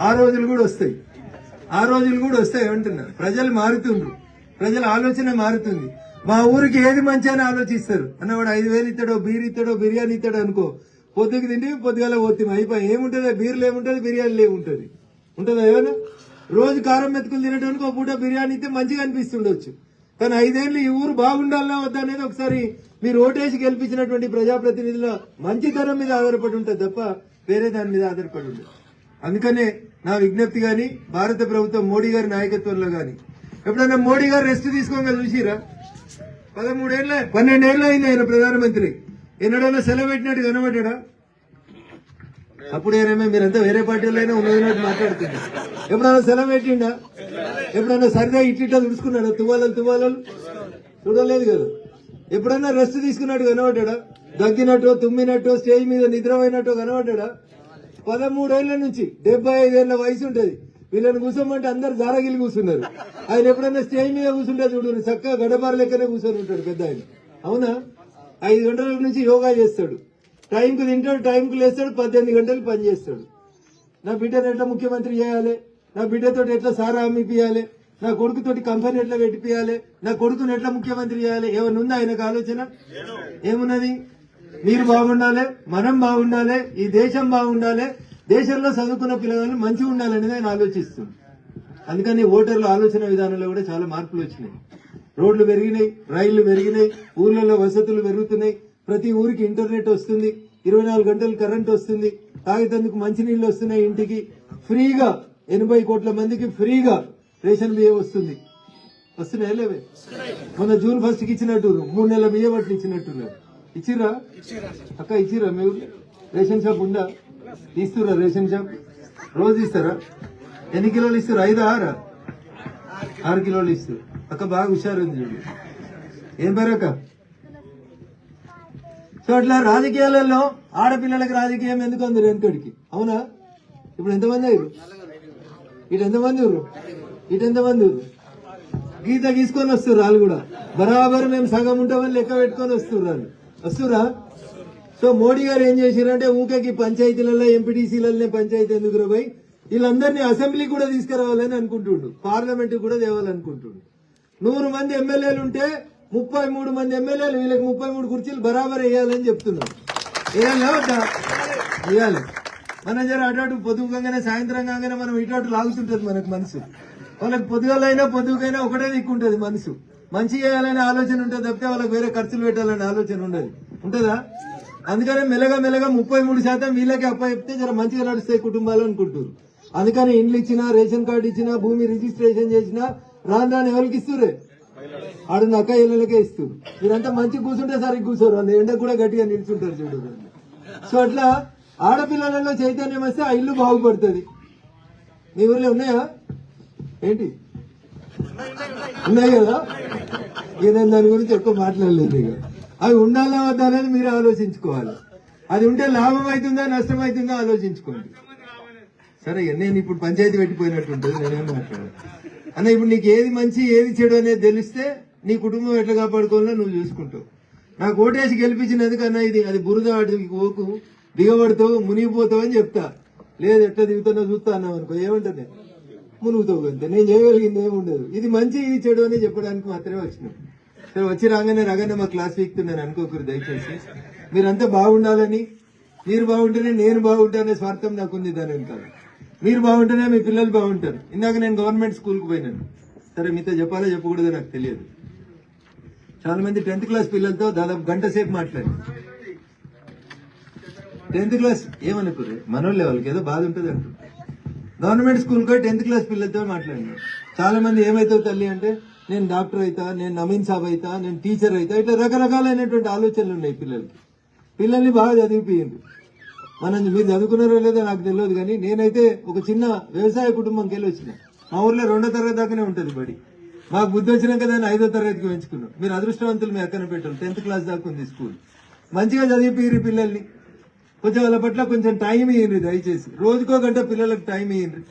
ఆ రోజులు కూడా వస్తాయి, ఆ రోజులు కూడా వస్తాయి అంటున్నారు. ప్రజలు మారుతుండ్రు, ప్రజల ఆలోచన మారుతుంది. మా ఊరికి ఏది మంచి అని ఆలోచిస్తారు. అన్నవాడు 5,000 ఇస్తాడో, బీర్ ఇస్తాడో, బిర్యానీ ఇస్తాడో అనుకో, పొద్దుకు తింటే పొద్దుగాల పోతాం, అయిపోయి ఏముంటుంది, బీర్లు ఏముంటుంది, బిర్యానీలు ఏముంటుంది, ఉంటుందా ఏమన్నా? రోజు కారం మెతుకులు తినడానికి ఒక పూట బిర్యానీ ఇస్తే మంచిగా అనిపిస్తుండొచ్చు. కానీ 5 ఏళ్ళు ఈ ఊరు బాగుండాలన్నా వద్దా అనేది ఒకసారి మీరు ఓటేసి గెలిపించినటువంటి ప్రజాప్రతినిధుల మంచితనం మీద ఆధారపడి ఉంటుంది తప్ప వేరే దాని మీద ఆధారపడి ఉంటుంది. అందుకనే నా విజ్ఞప్తి గాని, భారత ప్రభుత్వం మోడీ గారి నాయకత్వంలో గాని, ఎప్పుడైనా మోడీ గారు రెస్ట్ తీసుకోగా చూసిరా? 12 ఏళ్ళు అయింది ఆయన ప్రధానమంత్రి. ఎన్నడైనా సెలవు పెట్టినట్టు కనబడ్డా? అప్పుడేనేమే మీరంతా వేరే పార్టీలో అయినా ఉన్నదినట్టు మాట్లాడుతున్నారు. ఎప్పుడైనా సెలవు పెట్టిండా? ఎప్పుడైనా సరిగా ఇట్లా తుడుచుకున్నాడా? తువ్వాలలు చూడలేదు కదా. ఎప్పుడైనా రెస్ట్ తీసుకున్నట్టు కనబడ్డా? దగ్గినట్టు, తుమ్మినట్టు, స్టేజ్ మీద నిద్రపోయినట్టు కనబడ్డా? 13 ఏళ్ల నుంచి 75 ఏళ్ల వయసు ఉంటది. వీళ్ళని కూర్చోమంటే అందరు జారగిలి కూర్చున్నారు. ఆయన ఎప్పుడైనా స్టేజ్ మీద కూర్చుంటే చూడు, చక్కగా గడపార లెక్కనే కూర్చొని ఉంటాడు పెద్ద ఆయన. అవునా? 5 గంటల నుంచి యోగా చేస్తాడు, టైంకు తింటాడు, టైంకు లేస్తాడు, 18 గంటలు పని చేస్తాడు. నా బిడ్డను ఎట్లా ముఖ్యమంత్రి చేయాలి, నా బిడ్డతో ఎట్లా సారా అమ్మిపియాలి, నా కొడుకుతోటి కంపెనీ ఎట్లా పెట్టిపియాలి, నా కొడుకుని ఎట్లా ముఖ్యమంత్రి చేయాలి, ఏమన్నా ఉందా ఆయనకు ఆలోచన? ఏమున్నది? మీరు బాగుండాలి, మనం బాగుండాలి, ఈ దేశం బాగుండాలి, దేశంలో చదువుకున్న పిల్లలు మంచిగా ఉండాలనేది ఆయన ఆలోచిస్తుంది. అందుకని ఓటర్ల ఆలోచన విధానంలో కూడా చాలా మార్పులు వచ్చినాయి. రోడ్లు పెరిగినాయి, రైళ్లు పెరిగినాయి, ఊర్లలో వసతులు పెరుగుతున్నాయి, ప్రతి ఊరికి ఇంటర్నెట్ వస్తుంది, 24 గంటలు కరెంట్ వస్తుంది, తాగేందుకు మంచినీళ్లు వస్తున్నాయి, ఇంటికి ఫ్రీగా 80 కోట్ల మందికి ఫ్రీగా రేషన్ బియ్యం వస్తుంది. వస్తున్నాయా లేవే? మొన్న జూన్ 1 కి ఇచ్చినట్టు 3 నెలల బియ్యం అట్లా ఇచ్చినట్టున్నారు. ఇచ్చిరా అక్క? ఇచ్చిరా? మీరు రేషన్ షాప్ ఉందా? తీస్తురా రేషన్ షాప్? రోజు ఇస్తారా? ఎన్ని కిలోలు ఇస్తారు? 5, 6 కిలోలు ఇస్తారు. అక్క బాగా హుషారు ఉంది చూడు. ఏం పేరు అక్క? సో అట్లా రాజకీయాలలో ఆడపిల్లలకి రాజకీయం ఎందుకు అందరు వెనుకడికి? అవునా? ఇప్పుడు ఎంతమంది అయ్యారు? ఇటు ఎంతమంది ఊరు, ఇటు ఎంతమంది ఊరు? గీత గీసుకొని వస్తారు వాళ్ళు కూడా. బరాబర్ మేము సగం ఉంటామని లెక్క పెట్టుకొని వస్తున్నారు వాళ్ళు. వస్తురా? సో మోడీ గారు ఏం చేశారంటే ఊకేకి పంచాయతీలలో ఎంపీటీసీలనే పంచాయతీ ఎందుకు రాబోయి వీళ్ళందరినీ అసెంబ్లీ కూడా తీసుకురావాలని అనుకుంటుండు, పార్లమెంట్ కూడా తేవాలనుకుంటుండు. 100 మంది ఎమ్మెల్యేలు ఉంటే 33 మంది ఎమ్మెల్యేలు, వీళ్ళకి 33 కుర్చీలు బరాబర్ వేయాలని చెప్తున్నారు. వేయాలా వద్దా? వేయాలి. మనం జర అటు పొద్దుగానే సాయంత్రం కాగానే మనం ఇటు లాగుతుంటది మనకు మనసు. వాళ్ళకి పొద్దుగాలైనా పొద్దుకైనా ఒకటే దిక్కుంటది మనసు. మంచి చేయాలనే ఆలోచన ఉంటుంది తప్పితే వాళ్ళకి వేరే ఖర్చులు పెట్టాలనే ఆలోచన ఉండదు. ఉంటుందా? అందుకనే మెల్లగా 33% వీళ్ళకి అప్పచెప్తే జర మంచిగా నడుస్తాయి కుటుంబాలు అనుకుంటారు. అందుకని ఇండ్లు ఇచ్చినా, రేషన్ కార్డు ఇచ్చినా, భూమి రిజిస్ట్రేషన్ చేసినా రాను ఎవరికి ఇస్తురే? ఆడున్న అక్క ఇళ్ళకే ఇస్తారు. మీరంతా మంచి కూర్చుంటే సరిగ్గా కూర్చోరు, వాళ్ళు ఎండకు కూడా గట్టిగా నిల్చుంటారు చూడు. సో అట్లా ఆడపిల్లలలో చైతన్యం వస్తే ఆ ఇల్లు బాగుపడుతుంది. మీ ఊర్లో ఉన్నాయా ఏంటి? ఉన్నాయి కదా. నేను దాని గురించి ఎక్కువ మాట్లాడలేదు. ఇక అవి ఉండాలా వద్దా అనేది మీరు ఆలోచించుకోవాలి. అది ఉంటే లాభం అవుతుందా నష్టం అవుతుందా ఆలోచించుకోండి. సరే, నేను ఇప్పుడు పంచాయతీ పెట్టిపోయినట్టు ఉంటుంది, నేనేం మాట్లాడాలి అన్న. ఇప్పుడు నీకు ఏది మంచి ఏది చెడు అనేది తెలిస్తే నీ కుటుంబం ఎట్లా కాపాడుకోవాలో నువ్వు చూసుకుంటావు. నాకు ఓటేసి గెలిపించినందుకన్నా ఇది అది బురద ఓకు దిగబడతావు, మునిగిపోతావు అని చెప్తా. లేదు ఎట్లా దిగుతానో చూస్తా అన్నావు అనుకో, ఏమంటుంది? మునుగుతావు అంతే. నేను చేయగలిగింది ఏముండదు. ఇది మంచి ఇది చెడు అని చెప్పడానికి మాత్రమే వచ్చినాం. సరే, వచ్చి రాగానే మా క్లాస్ వీక్తున్నాను అనుకోకూడదు దయచేసి. మీరంతా బాగుండాలని, మీరు బాగుంటేనే నేను బాగుంటానే స్వార్థం నాకుంది దాని వెనకాల. మీరు బాగుంటేనే మీ పిల్లలు బాగుంటారు. ఇందాక నేను గవర్నమెంట్ స్కూల్కి పోయినాను. సరే, మీతో చెప్పాలో చెప్పకూడదో నాకు తెలియదు. చాలా మంది 10th క్లాస్ పిల్లలతో దాదాపు గంట సేపు మాట్లాడి 10th క్లాస్ ఏమనుకోరు మనోళ్ళే, వాళ్ళకి ఏదో బాధ ఉంటుంది అంటారు. గవర్నమెంట్ స్కూల్ కూడా 10th క్లాస్ పిల్లలతో మాట్లాడినారు. చాలా మంది ఏమైతావు తల్లి అంటే, నేను డాక్టర్ అవుతా, నేను నవీన్ సాబ్ అవుతా, నేను టీచర్ అవుతా, ఇట్లా రకరకాలైనటువంటి ఆలోచనలు ఉన్నాయి పిల్లలకి. పిల్లల్ని బాగా చదివిపోయింది. మీరు చదువుకున్నారో లేదో నాకు తెలియదు, కానీ నేనైతే ఒక చిన్న వ్యవసాయ కుటుంబంకి వెళ్ళి వచ్చిన. మా ఊర్లో 2వ తరగతి దాకానే ఉంటుంది బడి. మాకు బుద్ధి వచ్చినాక దాన్ని 5వ తరగతికి పెంచుకున్నాం. మీరు అదృష్టవంతులు, మీ అక్కన పెట్టాలి. 10th క్లాస్ దాకా ఉంది స్కూల్. మంచిగా చదివిపోయి పిల్లల్ని. కొంచెం వాళ్ళ పట్ల కొంచెం టైం ఇయ్యండి దయచేసి. రోజుకో గంట పిల్లలకు టైం ఇయ్యండి.